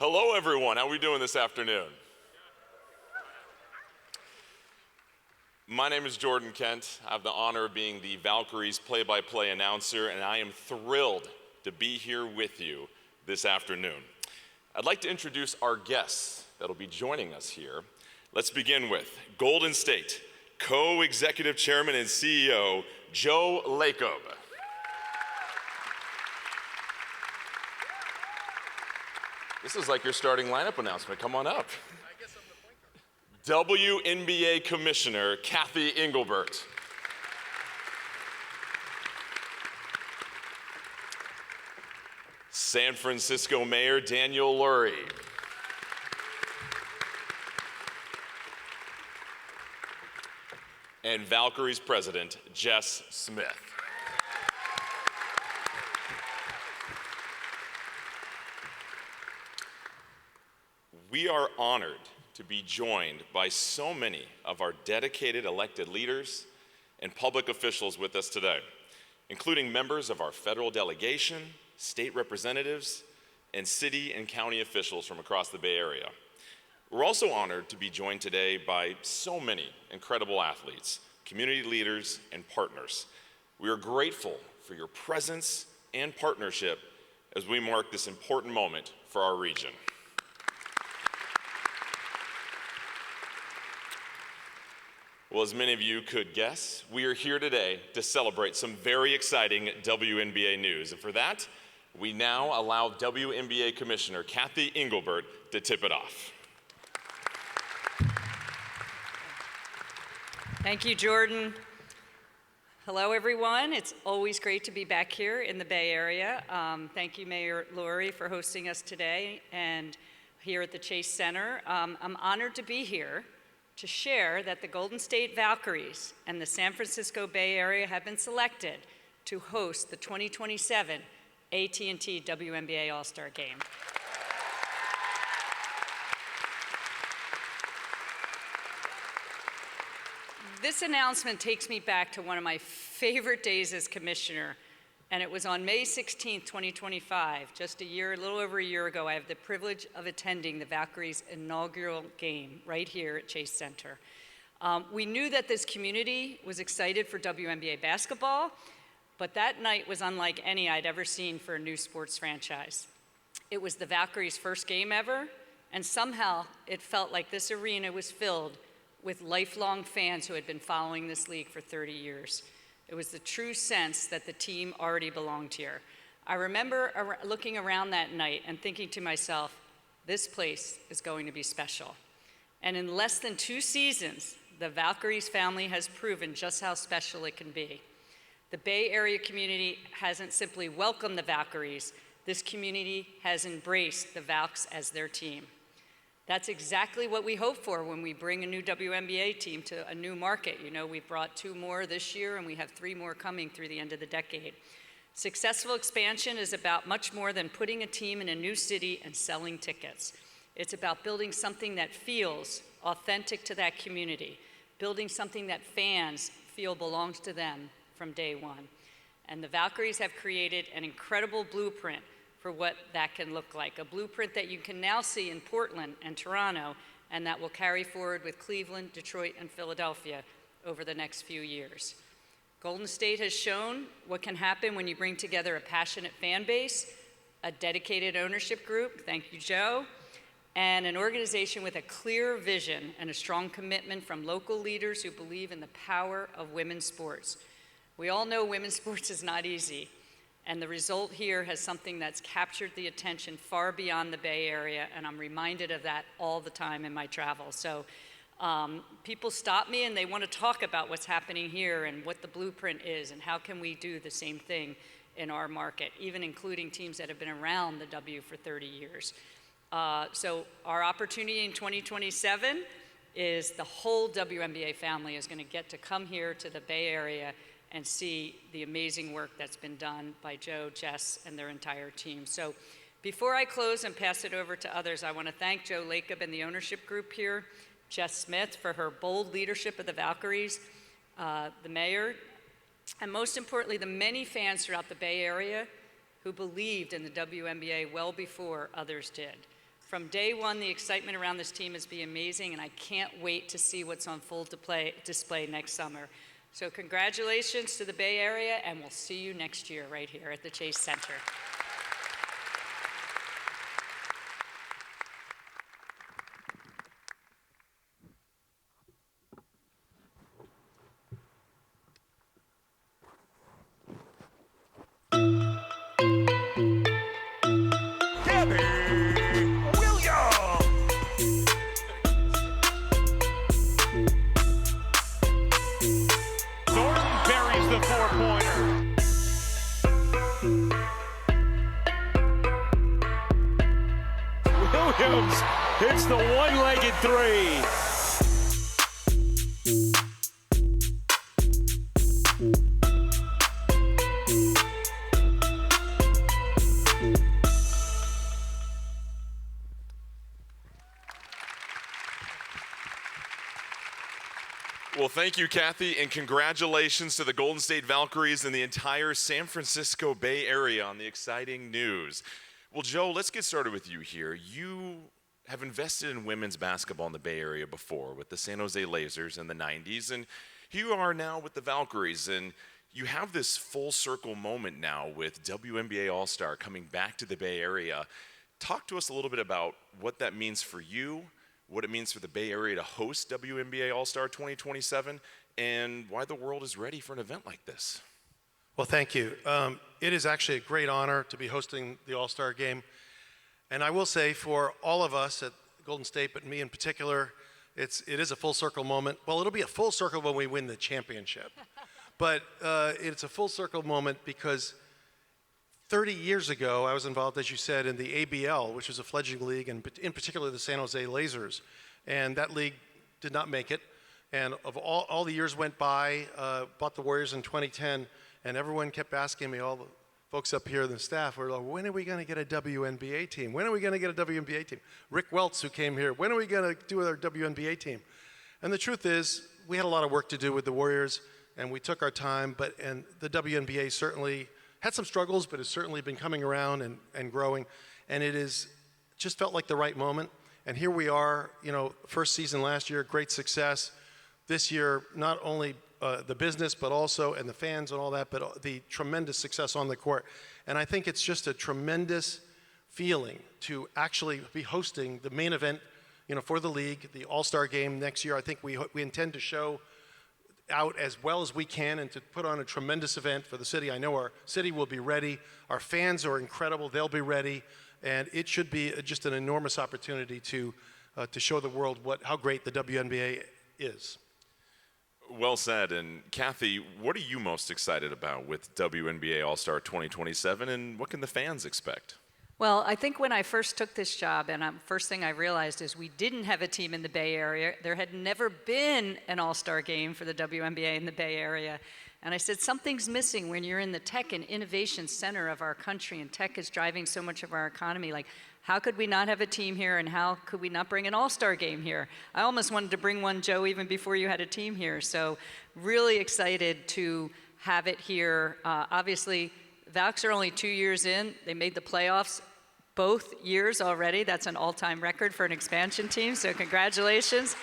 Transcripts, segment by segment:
Hello, everyone. How are we doing this afternoon? My name is Jordan Kent. I have the honor of being the Valkyries play-by-play announcer, and I am thrilled to be here with you this afternoon. I'd like to introduce our guests that'll be joining us here. Let's begin with Golden State Co-Executive Chairman and CEO, Joe Lacob. This is like your starting lineup announcement. Come on up. I guess I'm the point guard. WNBA Commissioner Cathy Engelbert. San Francisco Mayor Daniel Lurie. And Valkyries President Jess Smith. We are honored to be joined by so many of our dedicated elected leaders and public officials with us today, including members of our federal delegation, state representatives, and city and county officials from across the Bay Area. We're also honored to be joined today by so many incredible athletes, community leaders, and partners. We are grateful for your presence and partnership as we mark this important moment for our region. Well, as many of you could guess, we are here today to celebrate some very exciting WNBA news. And for that, we now allow WNBA Commissioner Cathy Engelbert to tip it off. Thank you, Jordan. Hello, everyone. It's always great to be back here in the Bay Area. Thank you, Mayor Lurie, for hosting us today and here at the Chase Center. I'm honored to be here to share that the Golden State Valkyries and the San Francisco Bay Area have been selected to host the 2027 AT&T WNBA All-Star Game. This announcement takes me back to one of my favorite days as commissioner, and it was on May 16, 2025, just a little over a year ago. I have the privilege of attending the Valkyries' inaugural game right here at Chase Center. We knew that this community was excited for WNBA basketball, but that night was unlike any I'd ever seen for a new sports franchise. It was the Valkyries' first game ever, and somehow it felt like this arena was filled with lifelong fans who had been following this league for 30 years. It was the true sense that the team already belonged here. I remember looking around that night and thinking to myself, this place is going to be special. And in less than 2 seasons, the Valkyries family has proven just how special it can be. The Bay Area community hasn't simply welcomed the Valkyries, this community has embraced the Valks as their team. That's exactly what we hope for when we bring a new WNBA team to a new market. You know, we've brought 2 more this year and we have 3 more coming through the end of the decade. Successful expansion is about much more than putting a team in a new city and selling tickets. It's about building something that feels authentic to that community, building something that fans feel belongs to them from day one. And the Valkyries have created an incredible blueprint for what that can look like, a blueprint that you can now see in Portland and Toronto, and that will carry forward with Cleveland, Detroit, and Philadelphia over the next few years. Golden State has shown what can happen when you bring together a passionate fan base, a dedicated ownership group, thank you, Joe, and an organization with a clear vision and a strong commitment from local leaders who believe in the power of women's sports. We all know women's sports is not easy, and the result here has something that's captured the attention far beyond the Bay Area, and I'm reminded of that all the time in my travels. So people stop me and they want to talk about what's happening here and what the blueprint is and how can we do the same thing in our market, even including teams that have been around the W for 30 years. So our opportunity in 2027 is the whole WNBA family is going to get to come here to the Bay Area and see the amazing work that's been done by Joe, Jess, and their entire team. So before I close and pass it over to others, I want to thank Joe Lacob and the ownership group here, Jess Smith for her bold leadership of the Valkyries, the mayor, and most importantly, the many fans throughout the Bay Area who believed in the WNBA well before others did. From day one, the excitement around this team has been amazing, and I can't wait to see what's on full display next summer. So congratulations to the Bay Area, and we'll see you next year right here at the Chase Center. Hits the one-legged three. Well, thank you, Cathy, and congratulations to the Golden State Valkyries and the entire San Francisco Bay Area on the exciting news. Well, Joe, let's get started with you here. You have invested in women's basketball in the Bay Area before with the San Jose Lasers in the 90s, and here you are now with the Valkyries, and you have this full circle moment now with WNBA All-Star coming back to the Bay Area. Talk to us a little bit about what that means for you, what it means for the Bay Area to host WNBA All-Star 2027, and why the world is ready for an event like this. Well, thank you. It is actually a great honor to be hosting the All-Star Game. And I will say for all of us at Golden State, but me in particular, it is a full circle moment. Well, it'll be a full circle when we win the championship. But it's a full circle moment because 30 years ago, I was involved, as you said, in the ABL, which was a fledgling league, and in particular the San Jose Lasers. And that league did not make it. And of all the years went by, bought the Warriors in 2010, and everyone kept asking me, all the folks up here, the staff, were like, when are we going to get a WNBA team? When are we going to get a WNBA team? Rick Welts, who came here, when are we going to do our WNBA team? And the truth is, we had a lot of work to do with the Warriors, and we took our time, and the WNBA certainly had some struggles, but has certainly been coming around and growing, and it is just felt like the right moment. And here we are, first season last year, great success. This year, not only the business, but also, and the fans and all that, but the tremendous success on the court. And I think it's just a tremendous feeling to actually be hosting the main event, for the league, the All-Star Game next year. I think we intend to show out as well as we can and to put on a tremendous event for the city. I know our city will be ready. Our fans are incredible. They'll be ready. And it should be just an enormous opportunity to show the world how great the WNBA is. Well said. And Cathy, what are you most excited about with WNBA All-Star 2027, and what can the fans expect? Well, I think when I first took this job, and first thing I realized is we didn't have a team in the Bay Area. There had never been an All-Star Game for the WNBA in the Bay Area. And I said, something's missing when you're in the tech and innovation center of our country, and tech is driving so much of our economy. Like, how could we not have a team here, and how could we not bring an All-Star Game here? I almost wanted to bring one, Joe, even before you had a team here. So really excited to have it here. Obviously, Valks are only 2 years in. They made the playoffs both years already. That's an all-time record for an expansion team, so congratulations.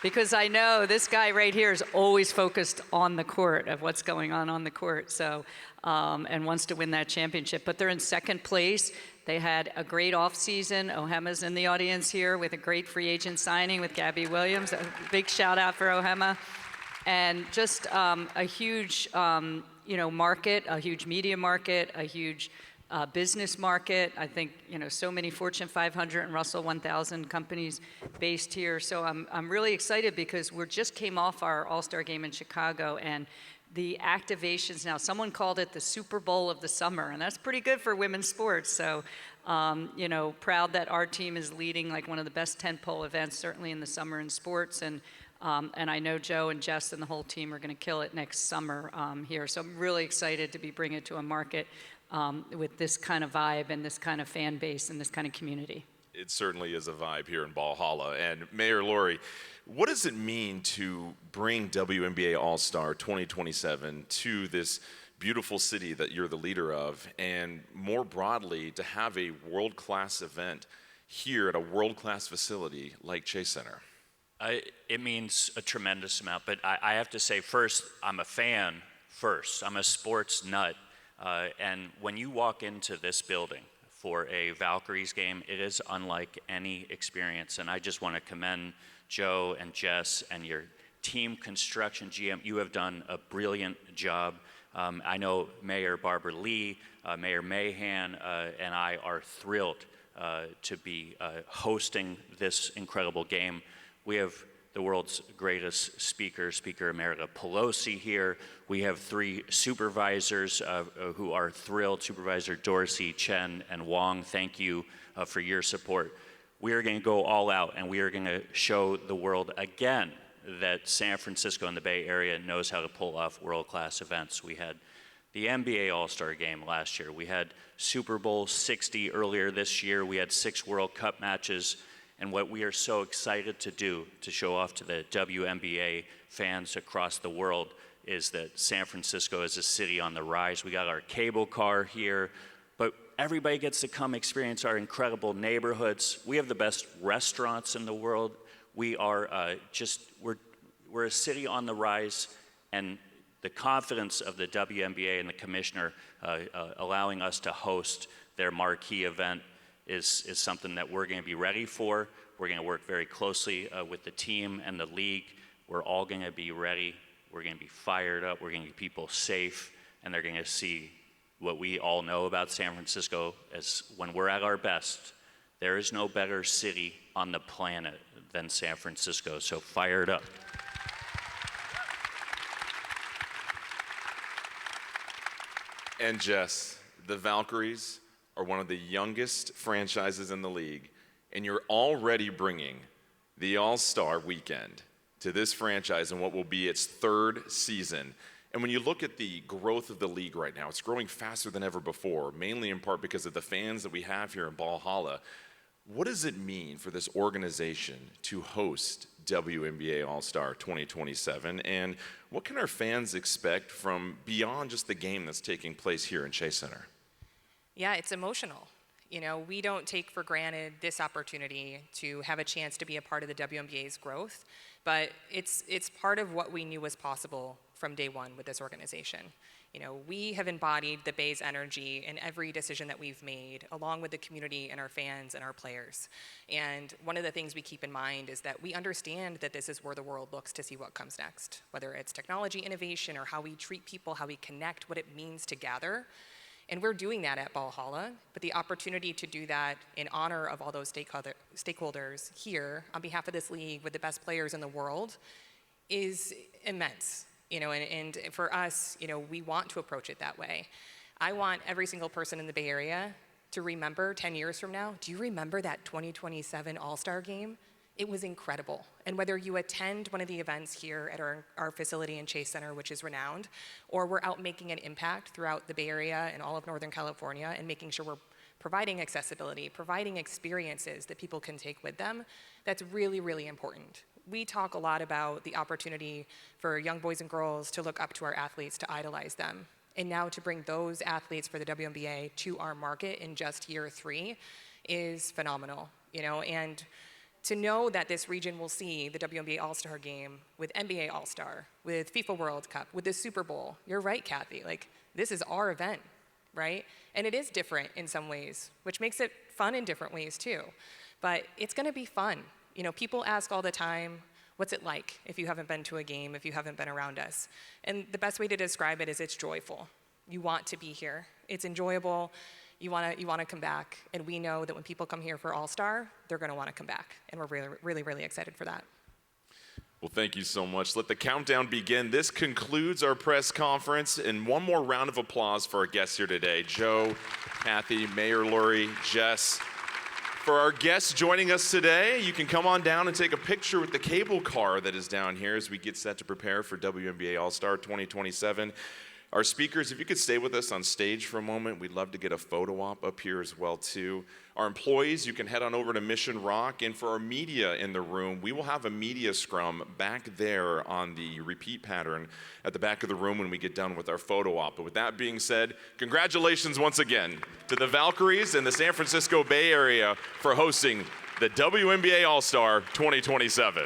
Because I know this guy right here is always focused on the court, of what's going on the court, so, and wants to win that championship. But they're in second place. They had a great offseason. Ohema's in the audience here with a great free agent signing with Gabby Williams. A big shout out for Ohema. And just a huge, market, a huge media market, a huge business market. I think, so many Fortune 500 and Russell 1000 companies based here. So I'm really excited because we just came off our All-Star Game in Chicago, and the activations now, someone called it the Super Bowl of the summer, and that's pretty good for women's sports. So, proud that our team is leading like one of the best tentpole events, certainly in the summer in sports. And I know Joe and Jess and the whole team are going to kill it next summer here. So I'm really excited to be bringing it to a market with this kind of vibe and this kind of fan base and this kind of community. It certainly is a vibe here in Valhalla. And Mayor Lurie, what does it mean to bring WNBA All-Star 2027 to this beautiful city that you're the leader of, and more broadly, to have a world-class event here at a world-class facility like Chase Center? It means a tremendous amount, but I have to say first, I'm a fan first. I'm a sports nut. And when you walk into this building for a Valkyries game, it is unlike any experience. And I just want to commend Joe and Jess and your team construction GM. You have done a brilliant job. I know Mayor Barbara Lee, Mayor Mahan, and I are thrilled to be hosting this incredible game. We have the world's greatest speaker, Speaker Emerita Pelosi here. We have 3 supervisors who are thrilled, Supervisor Dorsey, Chen, and Wong. Thank you for your support. We are going to go all out, and we are going to show the world again that San Francisco and the Bay Area knows how to pull off world-class events. We had the NBA All-Star Game last year. We had Super Bowl 60 earlier this year. We had 6 World Cup matches. And what we are so excited to do to show off to the WNBA fans across the world is that San Francisco is a city on the rise. We got our cable car here, but everybody gets to come experience our incredible neighborhoods. We have the best restaurants in the world. We are we're a city on the rise, and the confidence of the WNBA and the commissioner allowing us to host their marquee event is something that we're going to be ready for. We're going to work very closely with the team and the league. We're all going to be ready. We're going to be fired up. We're going to keep people safe, and they're going to see what we all know about San Francisco as when we're at our best. There is no better city on the planet than San Francisco, so fired up. And Jess, the Valkyries are one of the youngest franchises in the league, and you're already bringing the All-Star weekend to this franchise in what will be its 3rd season. And when you look at the growth of the league right now, it's growing faster than ever before, mainly in part because of the fans that we have here in Valhalla. What does it mean for this organization to host WNBA All-Star 2027? And what can our fans expect from beyond just the game that's taking place here in Chase Center? Yeah, it's emotional. You know, we don't take for granted this opportunity to have a chance to be a part of the WNBA's growth, but it's part of what we knew was possible from day one with this organization. You know, we have embodied the Bay's energy in every decision that we've made, along with the community and our fans and our players. And one of the things we keep in mind is that we understand that this is where the world looks to see what comes next, whether it's technology innovation or how we treat people, how we connect, what it means to gather. And we're doing that at Valhalla, but the opportunity to do that in honor of all those stakeholders here on behalf of this league with the best players in the world is immense. You know, and for us, you know, we want to approach it that way. I want every single person in the Bay Area to remember 10 years from now, do you remember that 2027 All-Star Game? It was incredible. And whether you attend one of the events here at our facility in Chase Center, which is renowned, or we're out making an impact throughout the Bay Area and all of Northern California and making sure we're providing accessibility, providing experiences that people can take with them, that's really, really important. We talk a lot about the opportunity for young boys and girls to look up to our athletes, to idolize them. And now to bring those athletes for the WNBA to our market in just year 3 is phenomenal, you know, and to know that this region will see the WNBA All-Star Game with NBA All-Star, with FIFA World Cup, with the Super Bowl. You're right, Cathy, like this is our event, right? And it is different in some ways, which makes it fun in different ways too. But it's gonna be fun. You know, people ask all the time, what's it like if you haven't been to a game, if you haven't been around us? And the best way to describe it is it's joyful. You want to be here. It's enjoyable. You want to come back. And we know that when people come here for All-Star, they're going to want to come back. And we're really, really, really excited for that. Well, thank you so much. Let the countdown begin. This concludes our press conference. And one more round of applause for our guests here today, Joe, Cathy, Mayor Lurie, Jess. For our guests joining us today, you can come on down and take a picture with the cable car that is down here as we get set to prepare for WNBA All-Star 2027. Our speakers, if you could stay with us on stage for a moment, we'd love to get a photo op up here as well too. Our employees, you can head on over to Mission Rock, and for our media in the room, we will have a media scrum back there on the repeat pattern at the back of the room when we get done with our photo op. But with that being said, congratulations once again to the Valkyries and the San Francisco Bay Area for hosting the WNBA All-Star 2027.